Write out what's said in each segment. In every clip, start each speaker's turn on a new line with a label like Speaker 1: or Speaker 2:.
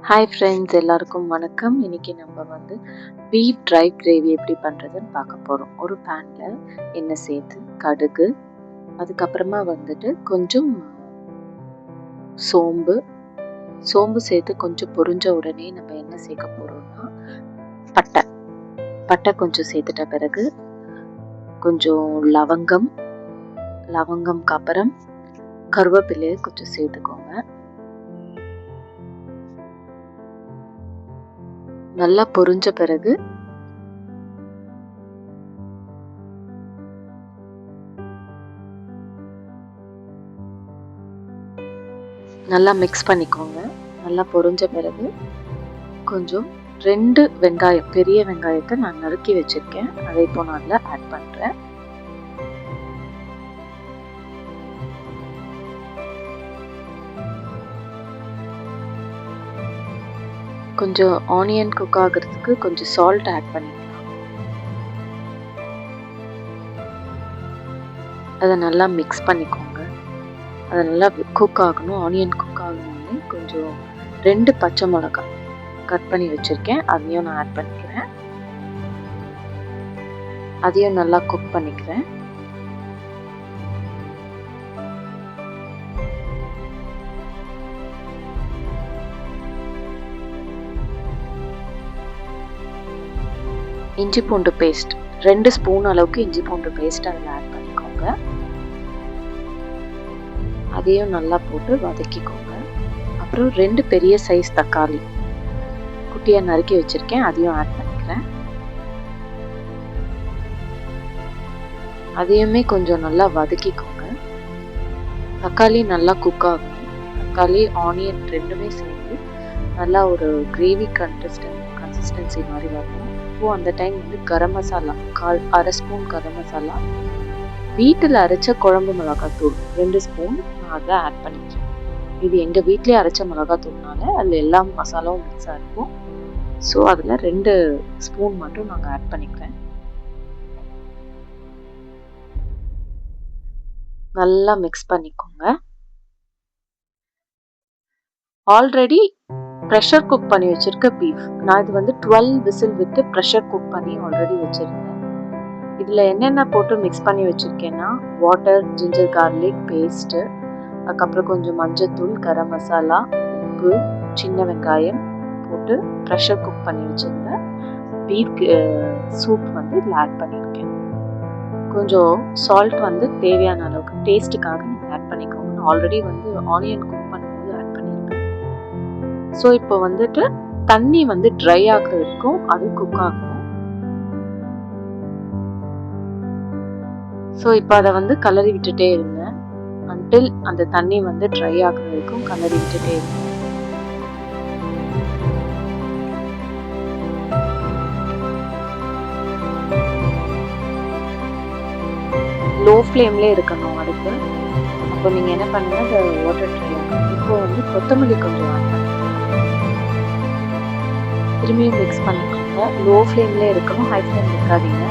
Speaker 1: Hi friends, எல்லாருக்கும் வணக்கம். இன்னைக்கு நம்ம வந்து பீஃப் ட்ரை கிரேவி எப்படி பண்ணுறதுன்னு பார்க்க போகிறோம். ஒரு பேனில் எண்ணெய் சேர்த்து கடுகு, அதுக்கப்புறமா வந்துட்டு கொஞ்சம் சோம்பு சேர்த்து கொஞ்சம் பொரிஞ்ச உடனே நம்ம என்ன சேர்க்க போகிறோம்னா பட்டை கொஞ்சம் சேர்த்துட்ட பிறகு கொஞ்சம் லவங்கம்க்கு அப்புறம் கருவேப்பிலையை கொஞ்சம் சேர்த்துக்கோங்க. நல்லா பொரிஞ்ச பிறகு நல்லா மிக்ஸ் பண்ணிக்கோங்க. நல்லா பொரிஞ்ச பிறகு கொஞ்சம் 2 வெங்காயம், பெரிய வெங்காயத்தை நான் நறுக்கி வச்சிருக்கேன், அதை இப்போ நான் அதில் ஆட் பண்ணுறேன். கொஞ்சம் ஆனியன் குக் ஆகிறதுக்கு கொஞ்சம் சால்ட் ஆட் பண்ணிக்கலாம். அதை நல்லா மிக்ஸ் பண்ணிக்கோங்க. அதை நல்லா குக் ஆகணும். ஆனியன் குக் ஆகணும்னு கொஞ்சம் 2 பச்சை மிளகாய் கட் பண்ணி வச்சுருக்கேன், அதையும் நான் ஆட் பண்ணிக்கிறேன். அதையும் நல்லா குக் பண்ணிக்கிறேன். இஞ்சி பூண்டு பேஸ்ட் 2 ஸ்பூன் அளவுக்கு இஞ்சி பூண்டு பேஸ்ட் அதில் ஆட் பண்ணிக்கோங்க. அதையும் நல்லா போட்டு வதக்கிக்கோங்க. அப்புறம் 2 பெரிய சைஸ் தக்காளி குட்டியாக நறுக்கி வச்சிருக்கேன், அதையும் ஆட் பண்ணிக்கிறேன். அதையுமே கொஞ்சம் நல்லா வதக்கிக்கோங்க. தக்காளி நல்லா குக் ஆகும். தக்காளி ஆனியன் ரெண்டுமே சேர்ந்து நல்லா ஒரு கிரேவி கன்சிஸ்டன்சி மாதிரி வரணும். இப்போ அந்த டைம் வந்து கரம் மசாலா அரை ஸ்பூன் கரம் மசாலா, வீட்டில் அரைச்ச குழம்பு மிளகாத்தூள் 2 ஸ்பூன் நான் அதை ஆட் பண்ணிக்கிறேன். இது எங்கள் வீட்டிலே அரைச்ச மிளகாத்தூள்னால அதில் எல்லா மசாலாவும் மிக்ஸாக இருக்கும். ஸோ அதில் 2 ஸ்பூன் மட்டும் நாங்கள் ஆட் பண்ணிக்கிறேன். நல்லா மிக்ஸ் பண்ணிக்கோங்க. ஆல்ரெடி ப்ரெஷர் குக் பண்ணி வச்சிருக்க பீஃப், நான் இது வந்து 12 விசில் விட்டு ப்ரெஷர் குக் பண்ணி ஆல்ரெடி வச்சுருந்தேன். இதில் என்னென்ன போட்டு மிக்ஸ் பண்ணி வச்சுருக்கேன்னா வாட்டர், ஜிஞ்சர் கார்லிக் பேஸ்ட்டு, அதுக்கப்புறம் கொஞ்சம் மஞ்சத்தூள், கரம் மசாலா, உப்பு, சின்ன வெங்காயம் போட்டு ப்ரெஷர் குக் பண்ணி வச்சுருந்த பீஃப் சூப் வந்து இதில் ஆட் பண்ணியிருக்கேன். கொஞ்சம் சால்ட் வந்து தேவையான அளவுக்கு டேஸ்ட்டுக்காக நீங்கள் ஆட் பண்ணிக்கோங்க. ஆல்ரெடி வந்து ஆனியன் குக் பண்ணும்போது ஆட் பண்ணியிருக்கேன். ஸோ இப்போ வந்துட்டு தண்ணி வந்து ட்ரை ஆகிற வரைக்கும் அது குக் ஆகும். ஸோ இப்போ அதை வந்து கலரி விட்டுட்டே இருங்க. அன்டில் அந்த தண்ணி வந்து ட்ரை ஆகிற வரைக்கும் கலரி விட்டுட்டே இருங்க. லோ ஃப்ளேம்லேயே இருக்கணும் அடுப்பு. அப்போ நீங்கள் என்ன பண்ணுங்க, அந்த வாட்டர் ட்ரை ஆகும். இப்போ வந்து கொத்தமல்லி கொஞ்சம் ஆட் பண்ணுங்க. திரும்பியும் மிக்ஸ் பண்ணிக்கோங்க. லோ ஃப்ளேம்லேயே இருக்கணும், ஹை ஃப்ளேம் இருக்காதீங்க.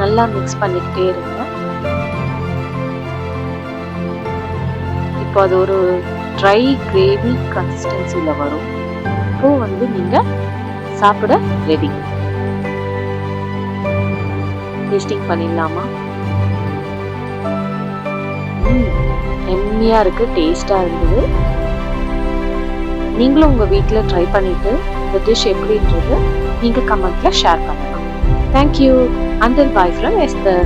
Speaker 1: நல்லா மிக்ஸ் பண்ணிக்கிட்டே இருங்க. இப்போ அது ஒரு ட்ரை கிரேவி கன்சிஸ்டன்சியில் வரும். இப்போ வந்து நீங்கள் சாப்பிட ரெடி. டேஸ்டிங் பண்ணிடலாமா? எம்மியாக இருக்குது, டேஸ்டாக இருந்தது. நீங்களும் உங்கள் வீட்டில் ட்ரை பண்ணிவிட்டு இந்த டிஷ் எப்படின்றது நீங்கள் கமெண்ட்டில் ஷேர் பண்ணலாம். Thank you. Until bye from Esther.